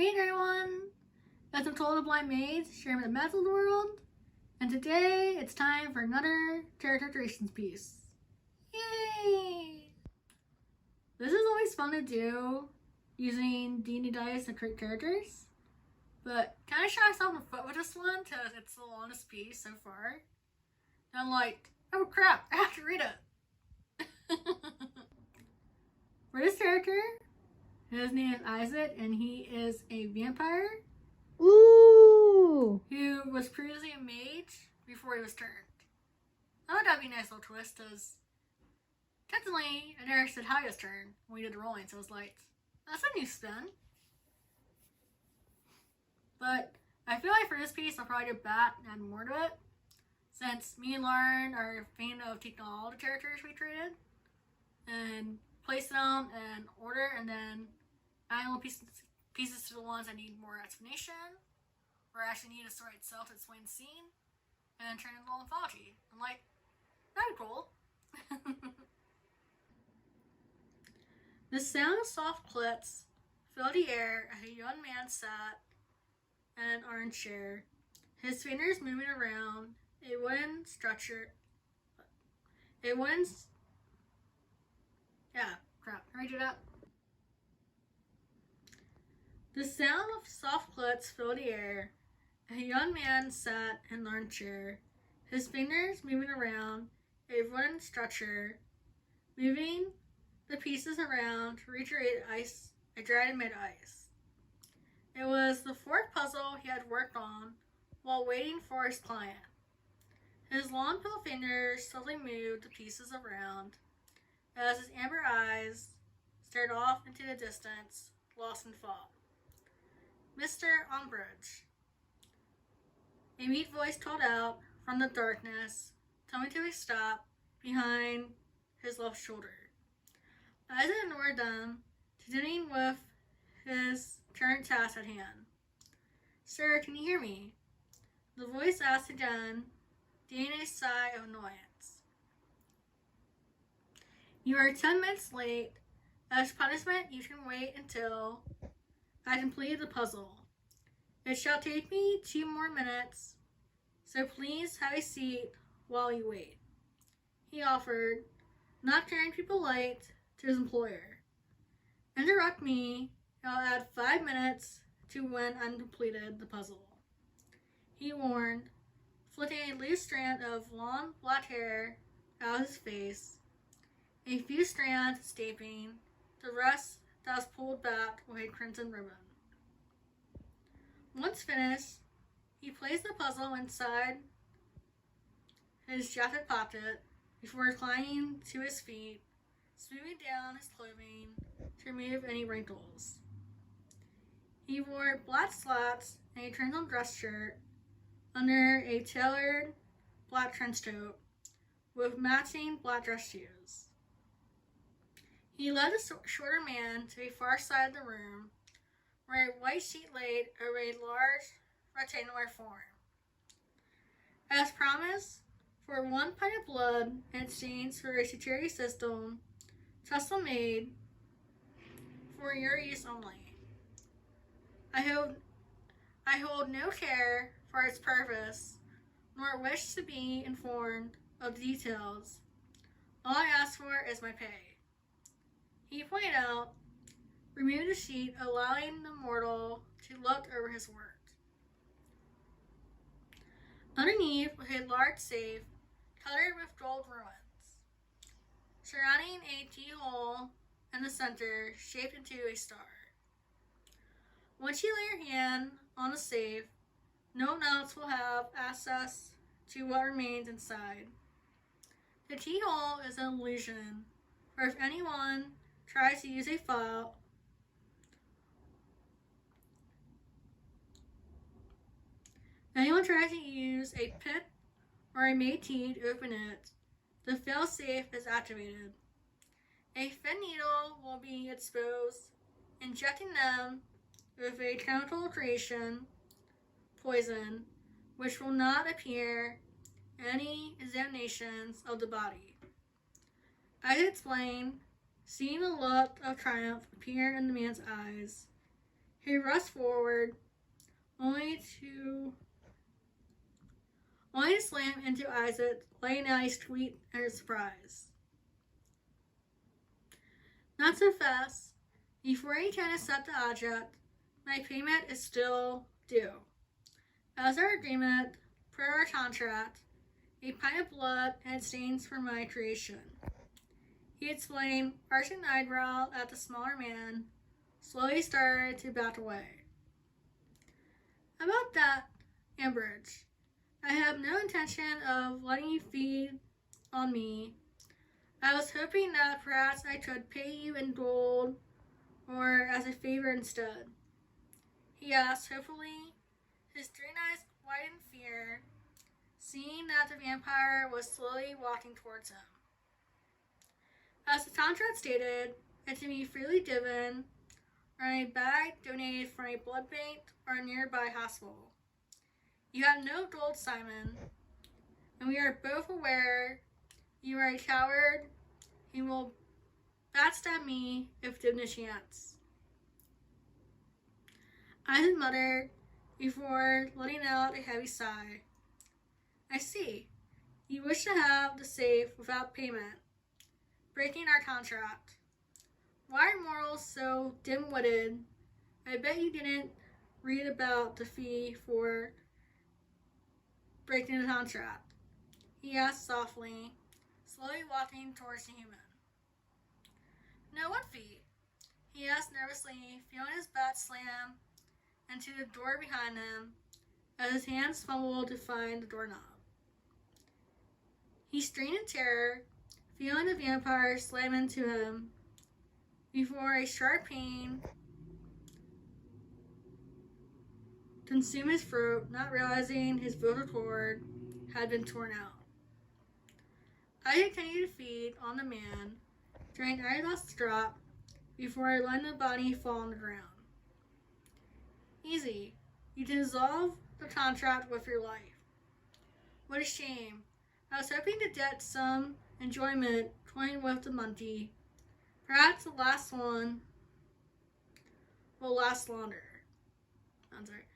Meet everyone! As I'm told, a blind mage sharing the magic of the world, and today it's time for another character creations piece. Yay! This is always fun to do, using D&D dice to create characters, but can I shot myself in the foot with this one because it's the longest piece so far? And I'm like, oh crap, I have to read it! For this character, his name is Isaac, and he is a vampire. Ooh! Who was previously a mage before he was turned. I thought that'd be a nice little twist, because technically, I never said how he was turned when we did the rolling, so I was like, that's a new spin. But I feel like for this piece, I'll probably go back and add more to it, since me and Lauren are a fan of taking all the characters we created and placing them in order, and then adding little pieces to the ones that need more explanation, or actually need a story itself to explain the scene, and then turn it into a little mythology. I'm like, that'd be cool. The sound of soft clicks filled the air as a young man sat in an armchair, his fingers moving around a wooden structure. Can I do that? The sound of soft clicks filled the air. A young man sat in an armchair, his fingers moving around a wooden structure, moving the pieces around to recreate a dragon made ice. It was the fourth puzzle he had worked on while waiting for his client. His long pale fingers slowly moved the pieces around as his amber eyes stared off into the distance, lost in thought. Mr. Umbridge. A meek voice called out from the darkness, coming to a stop behind his left shoulder. Isaac ignored them, continuing with his current task at hand. Sir, can you hear me? The voice asked again, giving a sigh of annoyance. You are 10 minutes late. As punishment, you can wait until I completed the puzzle. It shall take me 2 more minutes, so please have a seat while you wait. He offered, not trying to be polite to his employer. Interrupt me, and I'll add 5 minutes to when I'm completed the puzzle. He warned, flicking a loose strand of long black hair out of his face, a few strands escaping, the rest that was pulled back with a crimson ribbon. Once finished, he placed the puzzle inside his jacket pocket before reclining to his feet, smoothing down his clothing to remove any wrinkles. He wore black slacks and a crimson dress shirt under a tailored black trench coat with matching black dress shoes. He led the shorter man to the far side of the room, where a white sheet laid over a large rectangular form. As promised, for 1 pint of blood in exchange for a security system custom made for your use only. I hold no care for its purpose, nor wish to be informed of the details. All I ask for is my pay. He pointed out, removed the sheet, allowing the mortal to look over his work. Underneath was a large safe covered with gold ruins, surrounding a keyhole in the center shaped into a star. Once you lay your hand on the safe, no one else will have access to what remains inside. The keyhole is an illusion, for if anyone tries to use a file, pick or a mage key to open it, the fail-safe is activated. A thin needle will be exposed, injecting them with a chemical creation, poison, which will not appear in any examinations of the body. As explained, seeing the look of triumph appear in the man's eyes, He rushed forward, only to slam into Isaac, letting out a squeak in surprise. Not so fast. Before he can accept the object, my payment is still due. As our agreement, per our contract, a pint of blood and stains for my creation. He explained, arching an eyebrow at the smaller man, slowly started to back away. About that, Ambridge, I have no intention of letting you feed on me. I was hoping that perhaps I could pay you in gold or as a favor instead. He asked, hopefully, his green eyes wide in fear, seeing that the vampire was slowly walking towards him. As the contract stated, it can be freely given or in a bag donated from a blood bank or a nearby hospital. You have no gold, Simon, and we are both aware you are a coward and will backstab me if given a chance. Isaac muttered before letting out a heavy sigh. I see. You wish to have the safe without payment, breaking our contract. Why are mortals so dim-witted? I bet you didn't read about the fee for breaking the contract, he asked softly, slowly walking towards the human. No, what fee? He asked nervously, feeling his back slam into the door behind him as his hands fumbled to find the doorknob. He strained in terror, feeling the vampire slam into him before a sharp pain consumed his throat, not realizing his vocal cord had been torn out. I continued to feed on the man, during every last drop before I let the body fall on the ground. Easy. You can dissolve the contract with your life. What a shame. I was hoping to get some enjoyment toying with the monkey. Perhaps the last one will last longer. I'm sorry.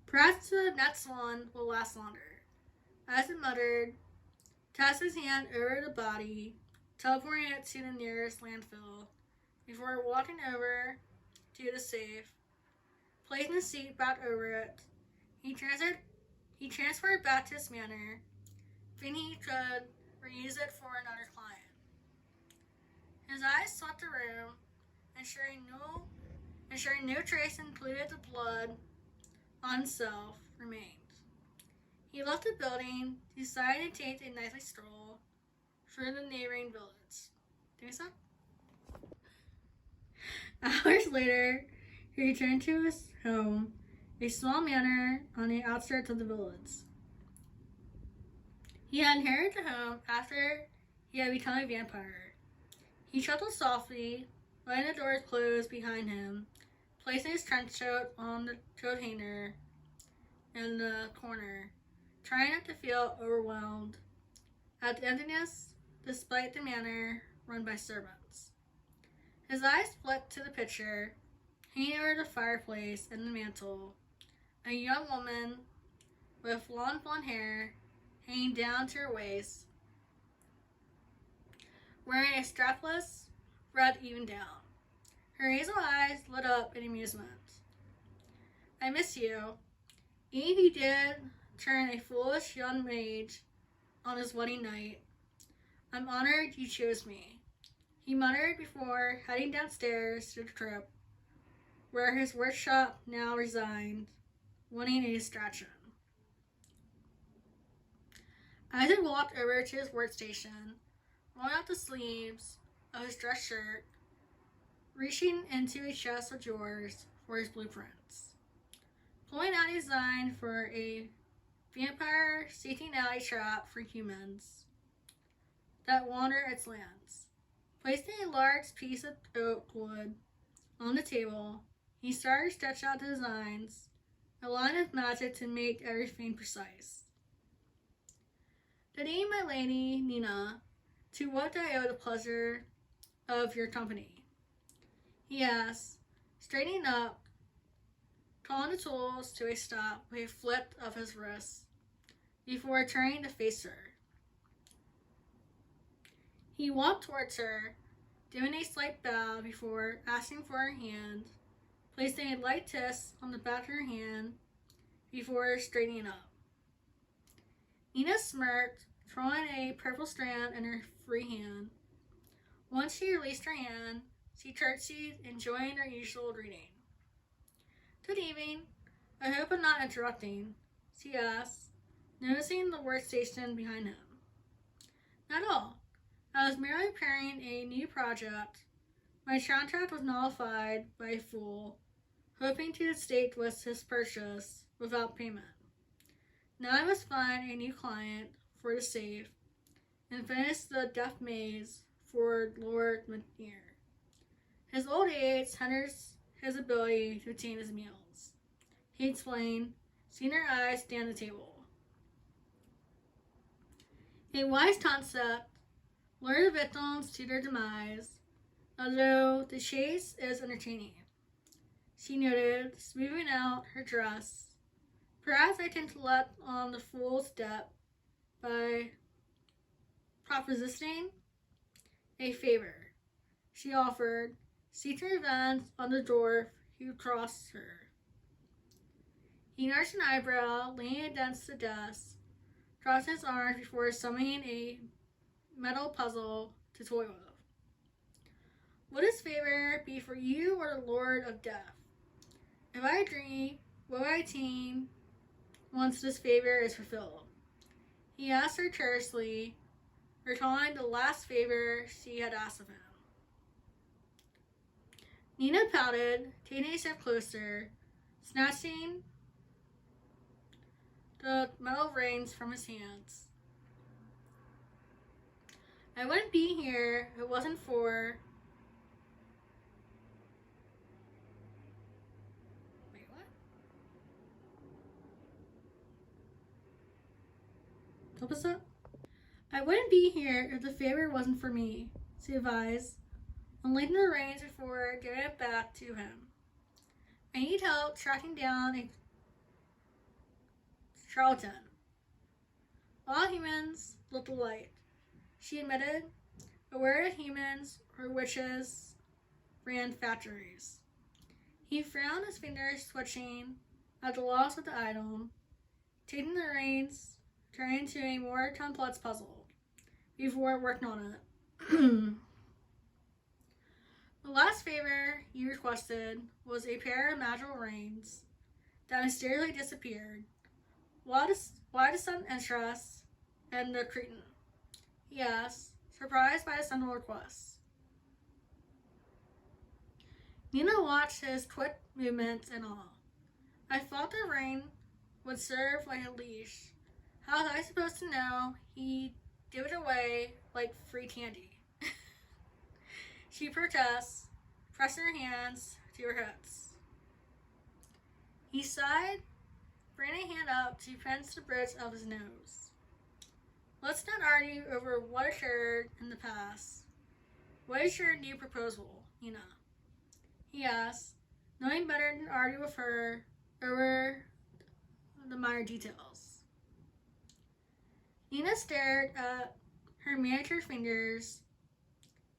Perhaps the next one will last longer. As it muttered, tossed his hand over the body, teleporting it to the nearest landfill, before walking over to the safe, placing the seat back over it. He transferred back to his manor, thinking he could reuse it for another client. His eyes swept the room, ensuring no trace included the blood on himself remained. He left the building, deciding to take a nightly stroll through the neighboring village. Do you stop? Hours later, he returned to his home, a small manor on the outskirts of the village. He had inherited the home after he had become a vampire. He chuckled softly, letting the doors close behind him, placing his trench coat on the coat hanger in the corner, trying not to feel overwhelmed at the emptiness despite the manor run by servants. His eyes flicked to the picture hanging over the fireplace and the mantel, a young woman with long blonde hair hanging down to her waist, wearing a strapless red evening gown. Her hazel eyes lit up in amusement. I miss you. Even if you did turn a foolish young mage on his wedding night, I'm honored you chose me, he muttered before heading downstairs to the crypt, where his workshop now resigned, wanting a distraction. Isaac walked over to his workstation, rolling out the sleeves of his dress shirt, reaching into a chest of drawers for his blueprints, pulling out a design for a vampire seeking out a trap for humans that wander its lands. Placing a large piece of oak wood on the table, he started to sketch out the designs, a line of magic to make everything precise. Good day, my lady, Nina. To what do I owe the pleasure of your company? He asked, straightening up, calling the tools to a stop with a flip of his wrist, before turning to face her. He walked towards her, doing a slight bow before asking for her hand, placing a light kiss on the back of her hand before straightening up. Nina smirked, drawing a purple strand in her free hand. Once she released her hand, she curtsied, enjoying her usual greeting. Good evening. I hope I'm not interrupting, she asked, noticing the workstation behind him. Not at all. I was merely preparing a new project. My contract was nullified by a fool, hoping to estate with his purchase without payment. Now I must find a new client for the safe and finish the death maze for Lord McNear. His old age hinders his ability to obtain his meals, he explained, seeing her eyes stand the table. A wise concept, lure the victims to their demise, although the chase is entertaining, she noted, smoothing out her dress. Perhaps I can let on the fool's debt by propositioning a favor, she offered, seeking revenge on the dwarf who crossed her. He arched an eyebrow, leaning against the desk, crossing his arms before summoning a metal puzzle to toy with. Would his favor be for you or the Lord of Death? If I agree, will I attain once this favor is fulfilled? He asked her tersely, recalling the last favor she had asked of him. Nina pouted, taking a step closer, snatching the metal rings from his hands. I wouldn't be here if it wasn't for... Wait, what? What was that? I wouldn't be here if the favor wasn't for me, she advised, unlinking the reins before giving it back to him. I need help tracking down a charlatan. All humans look alike, she admitted, aware that humans or witches ran factories. He frowned, his fingers twitching at the loss of the item, taking the reins, turning to a more complex puzzle before working on it. The last favor you requested was a pair of magical reins that mysteriously disappeared. Why the sudden interest in the cretin? He asked, surprised by the simple request. Nina watched his quick movements in awe. I thought the ring would serve like a leash. How was I supposed to know he'd give it away like free candy? She protests, pressing her hands to her hips. He sighed, bringing a hand up to pinch the bridge of his nose. Let's not argue over what occurred in the past. What is your new proposal, Nina? He asked, knowing better than to argue with her over the minor details. Nina stared at her manicured fingers,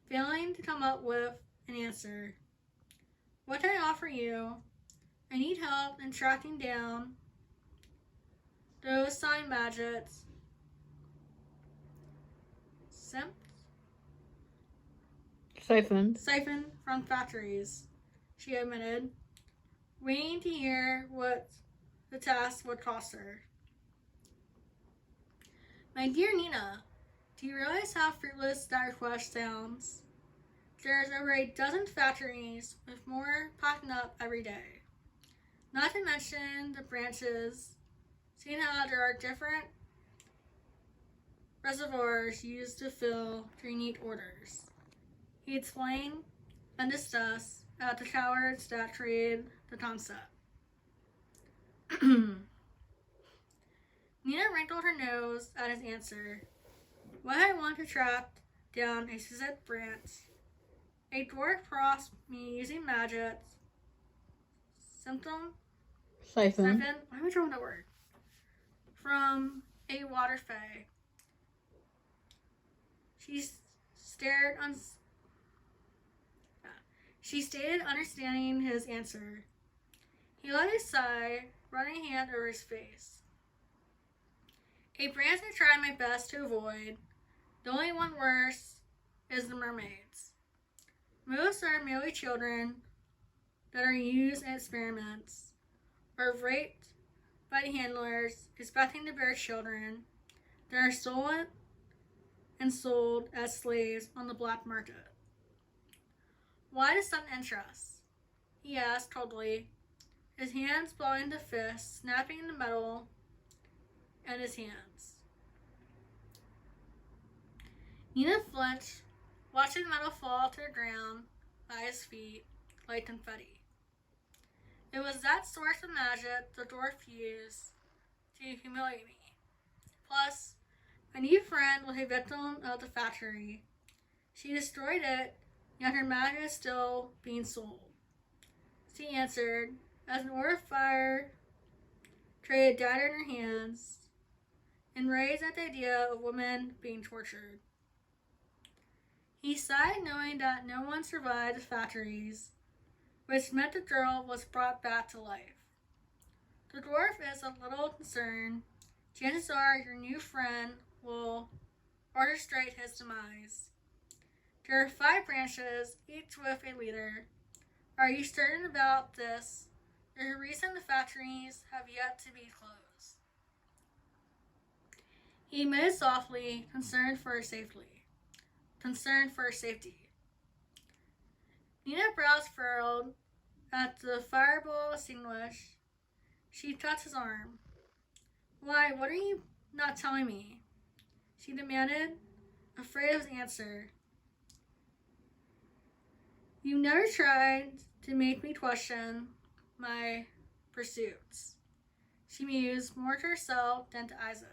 failing to come up with an answer. What can I offer you? I need help in tracking down those sign magics. Siphon from factories, she admitted, waiting to hear what the task would cost her. My dear Nina, do you realize how fruitless that request sounds? There's over a dozen factories with more popping up every day. Not to mention the branches, seeing how there are different reservoirs used to fill three neat orders. He explained and discussed at the cowards that created the concept. Nina wrinkled her nose at his answer. What I want to track down a specific branch. A dwarf crossed me using magic. Siphon. Why am I drawing that word? From a water fae. She stated understanding his answer. He let a sigh, running a hand over his face. A branch I tried my best to avoid. The only one worse is the mermaids. Most are merely children that are used in experiments, or raped by the handlers expecting to bear children that are stolen and sold as slaves on the black market. Why the sudden interest? He asked coldly, his hands blowing the fist, snapping the metal in his hands. Nina flinched, watching the metal fall to the ground by his feet like confetti. It was that source of magic the dwarf used to humiliate me. Plus, my new friend was a victim of the factory. She destroyed it, yet her magic is still being sold. She answered, as an order of fire traded dagger in her hands, enraged at the idea of women being tortured. He sighed, knowing that no one survived the factories, which meant the girl was brought back to life. The dwarf is a little concerned. Chances are your new friend will orchestrate his demise. There are 5 branches, each with a leader. Are you certain about this? There's a reason the factories have yet to be closed. He moved softly, concerned for her safety. Nina's brows furrowed at the fireball extinguished. She touched his arm. Why, what are you not telling me? She demanded, afraid of his answer. You never tried to make me question my pursuits. She mused, more to herself than to Isaac.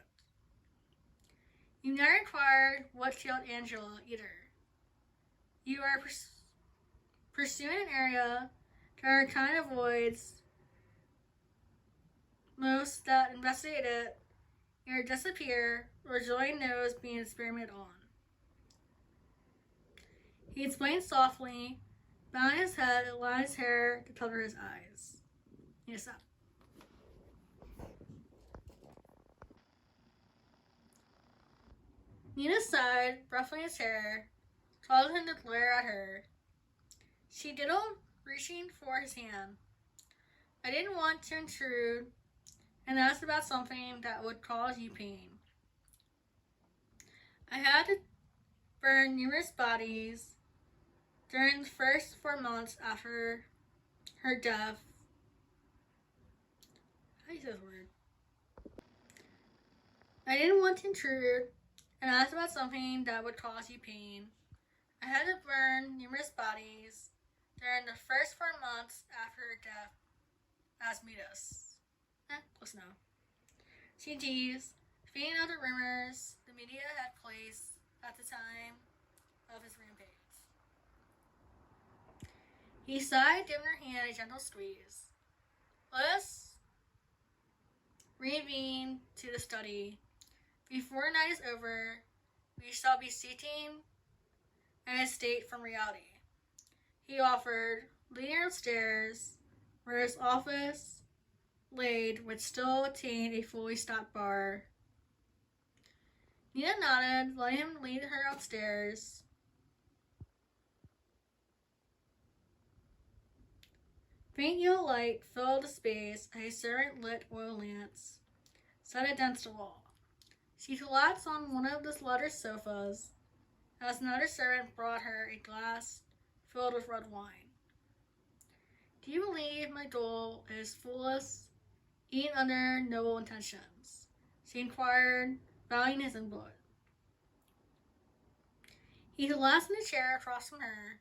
You never inquired what killed Angela, either. You are pursuing an area that our kind avoids. Most that investigate it either disappear or join those being experimented on. He explained softly, bowing his head and allowing his hair to cover his eyes. Yes, sir. Nina sighed, ruffling his hair, causing him to glare at her. She diddled, reaching for his hand. I didn't want to intrude and ask about something that would cause you pain. I had to burn numerous bodies during the first 4 months after her death. How do you say this word? I didn't want to intrude and ask about something that would cause you pain. I had to burn numerous bodies during the first 4 months after her death as Midas. Close enough. She teased, feeding out the rumors the media had placed at the time of his rampage. He sighed, giving her hand a gentle squeeze. Let us reconvene to the study. Before the night is over, we shall be seeking an escape from reality. He offered, leading upstairs, where his office laid, which still attained a fully stocked bar. Nina nodded, letting him lead her upstairs. Faint yellow light filled the space as a servant lit oil lamps set against the wall. She collapsed on one of the leather sofas as another servant brought her a glass filled with red wine. Do you believe my goal is foolish, even under noble intentions? She inquired, valuing his input. He collapsed in a chair across from her,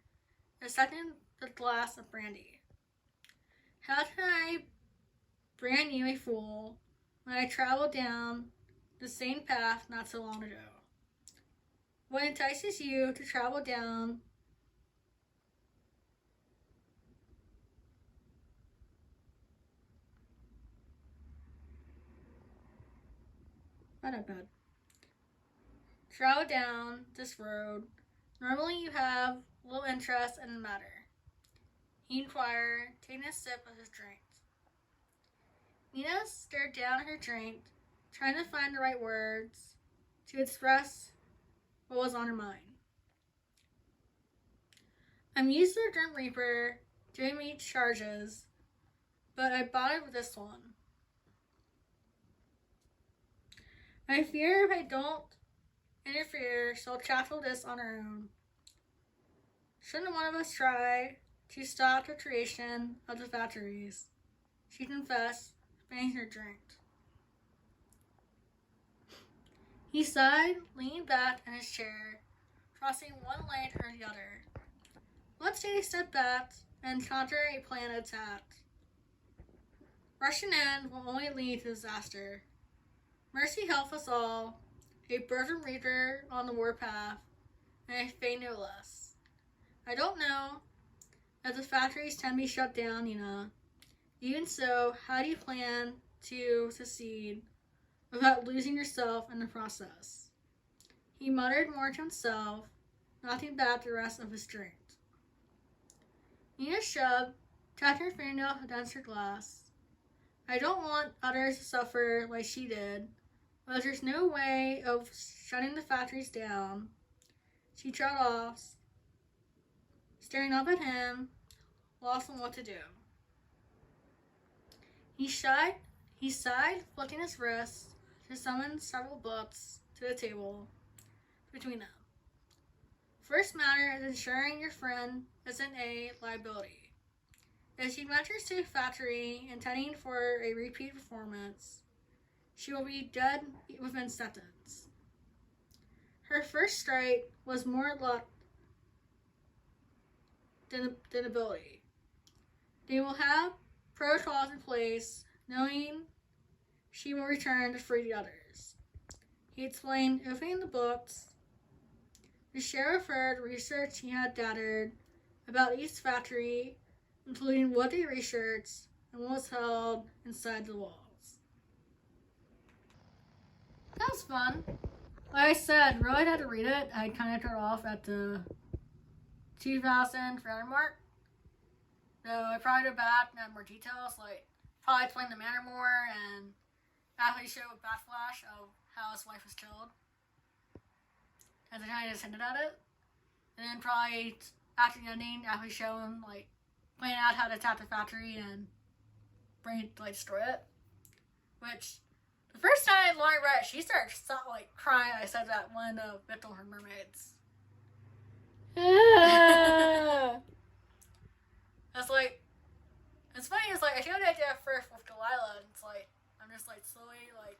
accepting the glass of brandy. How can I brand you a fool when I traveled down the same path not so long ago? what entices you to travel down not bad. Travel down this road. Normally you have little interest in the matter. He inquired, taking a sip of his drink. Nina stared down at her drink, trying to find the right words to express what was on her mind. I'm used to the Grim Reaper doing me charges, but I bought it with this one. I fear if I don't interfere, she'll tackle this on her own. Shouldn't one of us try to stop the creation of the factories? She confessed, finishing her drink. He sighed, leaning back in his chair, crossing one leg or the other. Let's take a step back and counter a planned attack. Rushing in will only lead to disaster. Mercy help us all, a burden reaper on the warpath, and a fate no less. I don't know if the factories can be shut down, Nina. Even so, how do you plan to succeed without losing yourself in the process? He muttered more to himself, knocking back the rest of his drink. Nina shoved, tapped her fingernail against her glass. I don't want others to suffer like she did, but there's no way of shutting the factories down. She trotted off, staring up at him, lost in what to do. He sighed, flicking his wrist to summon several books to the table between them. First matter is ensuring your friend isn't a liability. If she enters to a factory intending for a repeat performance, she will be dead within seconds. Her first strike was more luck than ability. They will have protocols in place, knowing she will return to free the others. He explained, opening the books. The sheriff heard research he had gathered about each factory, including what they researched and what was held inside the walls. That was fun. Like I said, really had to read it. I kind of turned off at the 2,000 round mark. So I probably go back and add more details, like probably explain the manor more and actually show a backflash of how his wife was killed. As I kind of just hinted at it. And then probably after the ending, actually show him, like, plan out how to attack the factory and bring it to, like, destroy it. Which, the first time Laurie read it, she started, like, crying. I said that one of Victim her mermaids. It's like, it's funny, it's like, I showed the idea first with Delilah, and it's like, I'm just, like, slowly, like,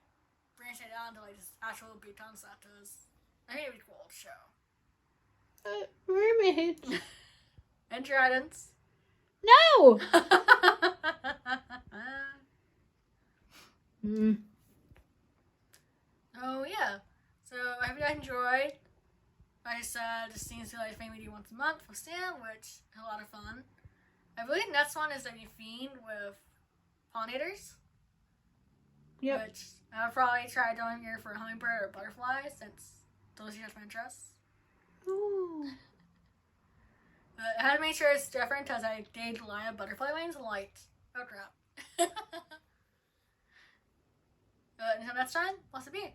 branching it down to, like, just actual big concept. I think it'd be cool to show. Mermaids. And tridents. No! Oh, yeah. So, I hope you guys enjoyed. Like I said, this seems to be like a thing we do once a month with Stan, which is a lot of fun. I believe the next one is a fiend with pollinators. Yep. Which I'll probably try doing here for a hummingbird or butterfly, since those are my interests. Ooh. But I had to make sure it's different because I did line up butterfly wings and like, oh crap. But until next time, lots of beat.